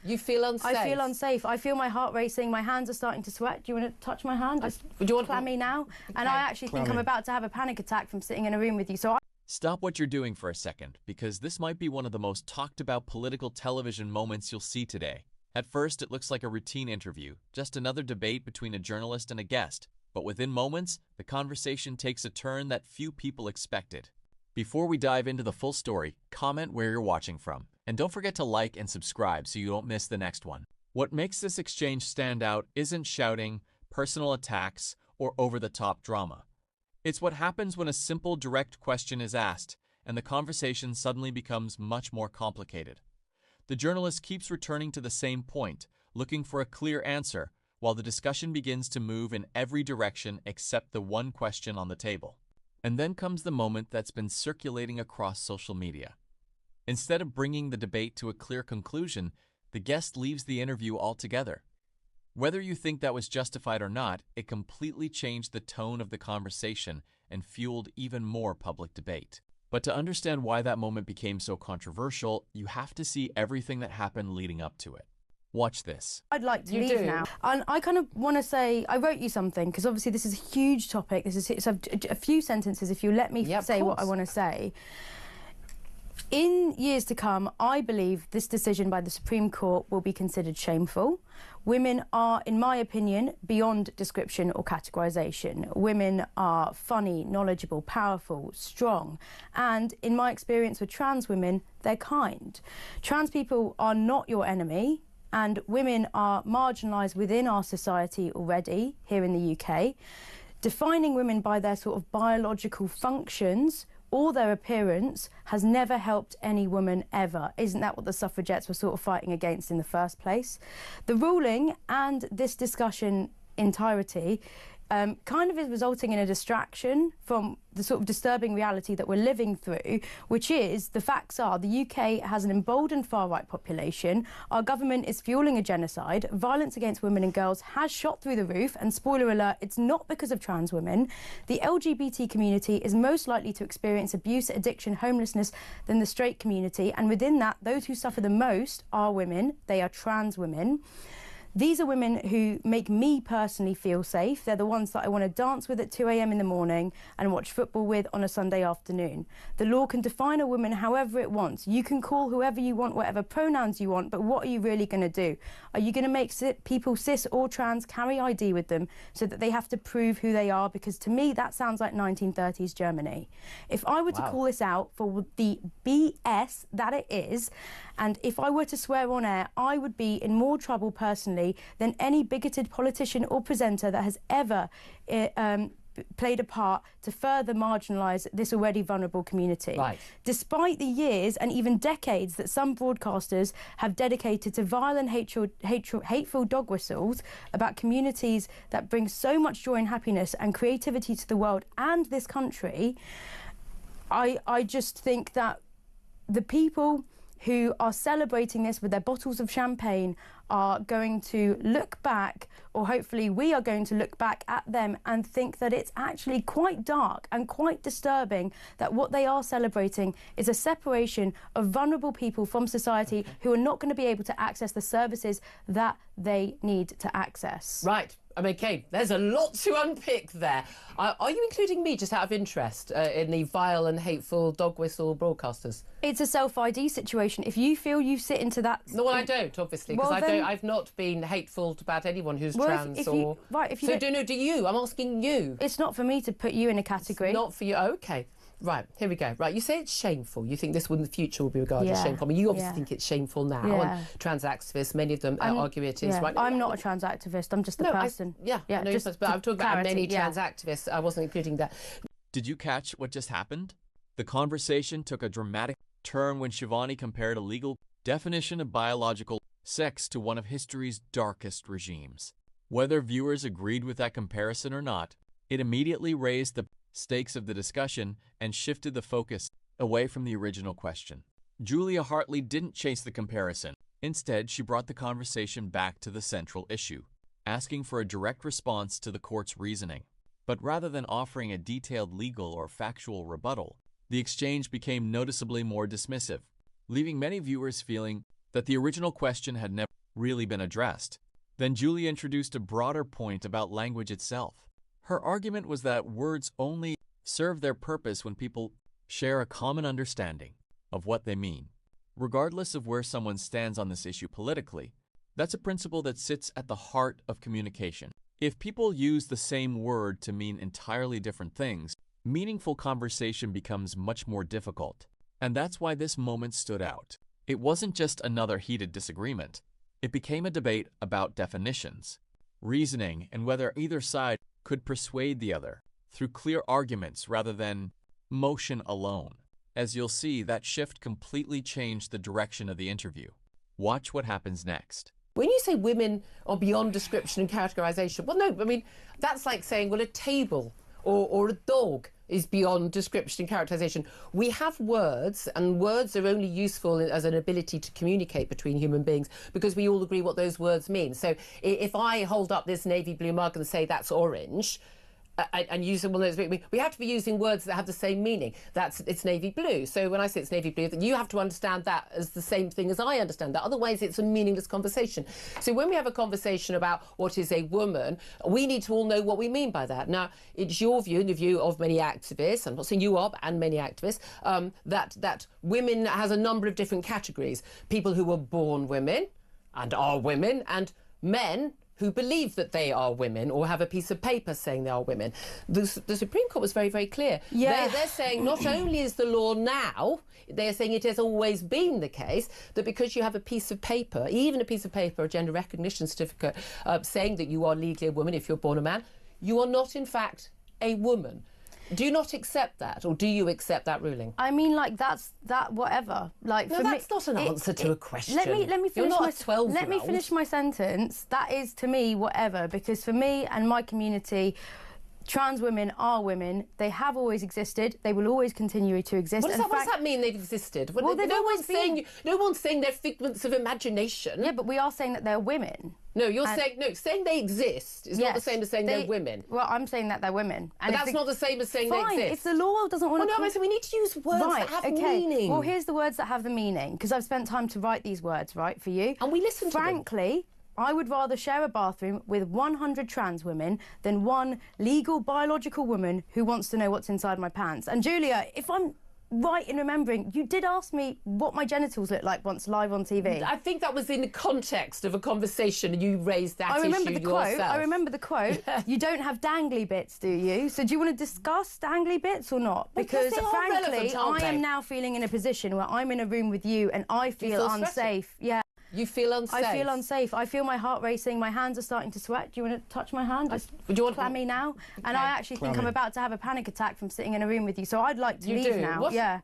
You feel unsafe? I feel unsafe. I feel my heart racing. My hands are starting to sweat. Do you want to touch my hand? Just do you want clammy now? Okay. And I actually think I'm about to have a panic attack from sitting in a room with you. So Stop what you're doing for a second, because this might be one of the most talked about political television moments you'll see today. At first, it looks like a routine interview, just another debate between a journalist and a guest. But within moments, the conversation takes a turn that few people expected. Before we dive into the full story, comment where you're watching from. And don't forget to like and subscribe so you don't miss the next one. What makes this exchange stand out isn't shouting, personal attacks, or over-the-top drama. It's what happens when a simple, direct question is asked, and the conversation suddenly becomes much more complicated. The journalist keeps returning to the same point, looking for a clear answer, while the discussion begins to move in every direction except the one question on the table. And then comes the moment that's been circulating across social media. Instead of bringing the debate to a clear conclusion, the guest leaves the interview altogether. Whether you think that was justified or not, it completely changed the tone of the conversation and fueled even more public debate. But to understand why that moment became so controversial, you have to see everything that happened leading up to it. Watch this. I'd like to leave now. And I kind of want to say, I wrote you something, because obviously this is a huge topic. This is so a few sentences, if you let me say what I want to say. In years to come, I believe this decision by the Supreme Court will be considered shameful. Women are, in my opinion, beyond description or categorisation. Women are funny, knowledgeable, powerful, strong, and in my experience with trans women, they're kind. Trans people are not your enemy, and women are marginalised within our society already, here in the UK. Defining women by their sort of biological functions or their appearance has never helped any woman ever. Isn't that what the suffragettes were sort of fighting against in the first place? The ruling and this discussion entirety kind of is resulting in a distraction from the sort of disturbing reality that we're living through, which is, the facts are, the UK has an emboldened far-right population, our government is fueling a genocide, violence against women and girls has shot through the roof, and spoiler alert, it's not because of trans women. The LGBT community is most likely to experience abuse, addiction, homelessness than the straight community, and within that, those who suffer the most are women, they are trans women. These are women who make me personally feel safe. They're the ones that I want to dance with at 2 a.m. in the morning and watch football with on a Sunday afternoon. The law can define a woman however it wants. You can call whoever you want, whatever pronouns you want, but what are you really going to do? Are you going to make people cis or trans carry ID with them so that they have to prove who they are? Because to me, that sounds like 1930s Germany. If I were to call this out for the BS that it is, and if I were to swear on air, I would be in more trouble personally than any bigoted politician or presenter that has ever played a part to further marginalise this already vulnerable community. Right. Despite the years and even decades that some broadcasters have dedicated to vile and hateful dog whistles about communities that bring so much joy and happiness and creativity to the world and this country, I just think that the people who are celebrating this with their bottles of champagne are going to look back, or hopefully we are going to look back at them and think that it's actually quite dark and quite disturbing that what they are celebrating is a separation of vulnerable people from society who are not going to be able to access the services that they need to access. Right. Okay, there's a lot to unpick there. Are you including me, just out of interest, in the vile and hateful dog whistle broadcasters? It's a self-ID situation. If you feel you sit into that... No, well, I don't, obviously, because I've not been hateful about anyone who's trans or... Do you? I'm asking you. It's not for me to put you in a category. It's not for you. Oh, OK. Right, here we go. Right, you say it's shameful. You think this in the future will be regarded as shameful. I mean, you obviously think it's shameful now. And trans activists, many of them argue it is. Right? I'm not a trans activist. I'm just a person. But I'm talking about many trans activists. I wasn't including that. Did you catch what just happened? The conversation took a dramatic turn when Shivani compared a legal definition of biological sex to one of history's darkest regimes. Whether viewers agreed with that comparison or not, it immediately raised the stakes of the discussion and shifted the focus away from the original question. Julia Hartley didn't chase the comparison. Instead, she brought the conversation back to the central issue, asking for a direct response to the court's reasoning. But rather than offering a detailed legal or factual rebuttal, the exchange became noticeably more dismissive, leaving many viewers feeling that the original question had never really been addressed. Then Julia introduced a broader point about language itself. Her argument was that words only serve their purpose when people share a common understanding of what they mean. Regardless of where someone stands on this issue politically, that's a principle that sits at the heart of communication. If people use the same word to mean entirely different things, meaningful conversation becomes much more difficult. And that's why this moment stood out. It wasn't just another heated disagreement. It became a debate about definitions, reasoning, and whether either side could persuade the other through clear arguments rather than motion alone. As you'll see, that shift completely changed the direction of the interview. Watch what happens next. When you say women are beyond description and categorization, well, no, I mean, that's like saying, well, a table or a dog is beyond description and characterization. We have words, and words are only useful as an ability to communicate between human beings because we all agree what those words mean. So if I hold up this navy blue mug and say that's orange, and use one of those, we have to be using words that have the same meaning. It's navy blue. So when I say it's navy blue, you have to understand that as the same thing as I understand that. Otherwise, it's a meaningless conversation. So when we have a conversation about what is a woman, we need to all know what we mean by that. Now, it's your view and the view of many activists, I'm not saying you are, and many activists, that women has a number of different categories. People who were born women and are women, and men who believe that they are women or have a piece of paper saying they are women. The Supreme Court was very, very clear. Yeah. They're saying not only is the law now, they're saying it has always been the case that because you have a piece of paper, even a piece of paper, a gender recognition certificate, saying that you are legally a woman if you're born a man, you are not in fact a woman. Do you not accept that, or do you accept that ruling? I mean, like, that's whatever. Like, no, for that's me, not an answer to a question. Let me finish You're not a 12-year-old. Let me finish my sentence. That is, to me, whatever, because for me and my community, trans women are women. They have always existed. They will always continue to exist. What does that mean, they've existed? Well, no one's saying they're figments of imagination. Yeah, but we are saying that they're women. No, saying they exist is not the same as saying they're women. Well, I'm saying that they're women. And that's not the same as saying they exist. If the law doesn't want to... Well, no, so we need to use words that have meaning. Well, here's the words that have the meaning, because I've spent time to write these words, right, for you. And we listen to them. Frankly, I would rather share a bathroom with 100 trans women than one legal biological woman who wants to know what's inside my pants. And Julia, if I'm right in remembering, you did ask me what my genitals look like once live on TV. I think that was in the context of a conversation and you raised that issue yourself. I remember the quote. You don't have dangly bits, do you? So do you want to discuss dangly bits or not? Because frankly, I am now feeling in a position where I'm in a room with you and I feel unsafe. Yeah. You feel unsafe? I feel unsafe. I feel my heart racing. My hands are starting to sweat. Do you want to touch my hand? Just clammy now. Okay. And I actually think I'm about to have a panic attack from sitting in a room with you. So I'd like to leave now. What? Yeah.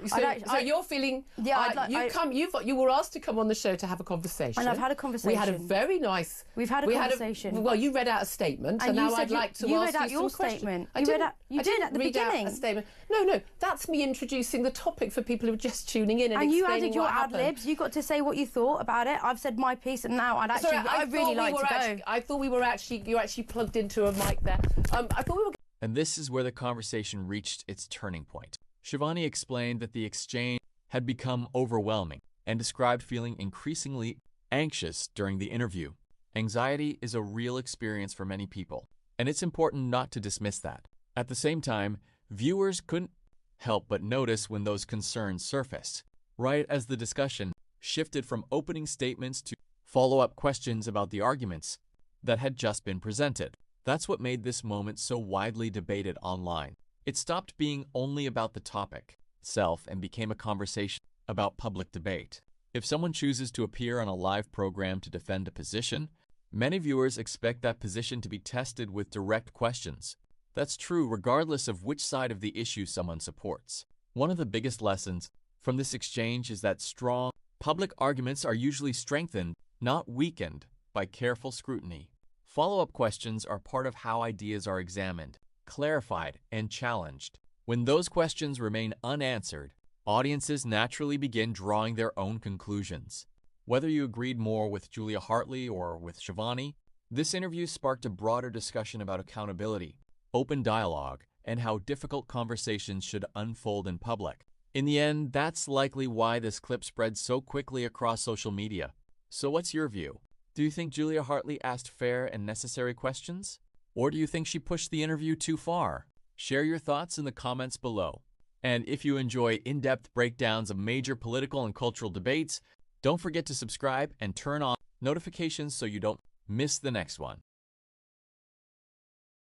So you're feeling... Yeah, you were asked to come on the show to have a conversation. And I've had a conversation. We had a very nice... We've had a conversation. Well, you read out a statement, and now I'd like to ask you some questions. You read out your statement. You did at the beginning. Out a statement. No, that's me introducing the topic for people who are just tuning in and explaining what happened. And you added your ad-libs. You got to say what you thought about it. I've said my piece, and now I'd really like to go. I thought you were actually plugged into a mic there. I thought we were... And this is where the conversation reached its turning point. Shivani explained that the exchange had become overwhelming and described feeling increasingly anxious during the interview. Anxiety is a real experience for many people, and it's important not to dismiss that. At the same time, viewers couldn't help but notice when those concerns surfaced, right as the discussion shifted from opening statements to follow-up questions about the arguments that had just been presented. That's what made this moment so widely debated online. It stopped being only about the topic itself and became a conversation about public debate. If someone chooses to appear on a live program to defend a position, many viewers expect that position to be tested with direct questions. That's true regardless of which side of the issue someone supports. One of the biggest lessons from this exchange is that strong public arguments are usually strengthened, not weakened, by careful scrutiny. Follow-up questions are part of how ideas are examined, clarified, and challenged. When those questions remain unanswered, audiences naturally begin drawing their own conclusions. Whether you agreed more with Julia Hartley or with Shivani, this interview sparked a broader discussion about accountability, open dialogue, and how difficult conversations should unfold in public. In the end, that's likely why this clip spread so quickly across social media. So what's your view? Do you think Julia Hartley asked fair and necessary questions? Or do you think she pushed the interview too far? Share your thoughts in the comments below. And if you enjoy in-depth breakdowns of major political and cultural debates, don't forget to subscribe and turn on notifications so you don't miss the next one.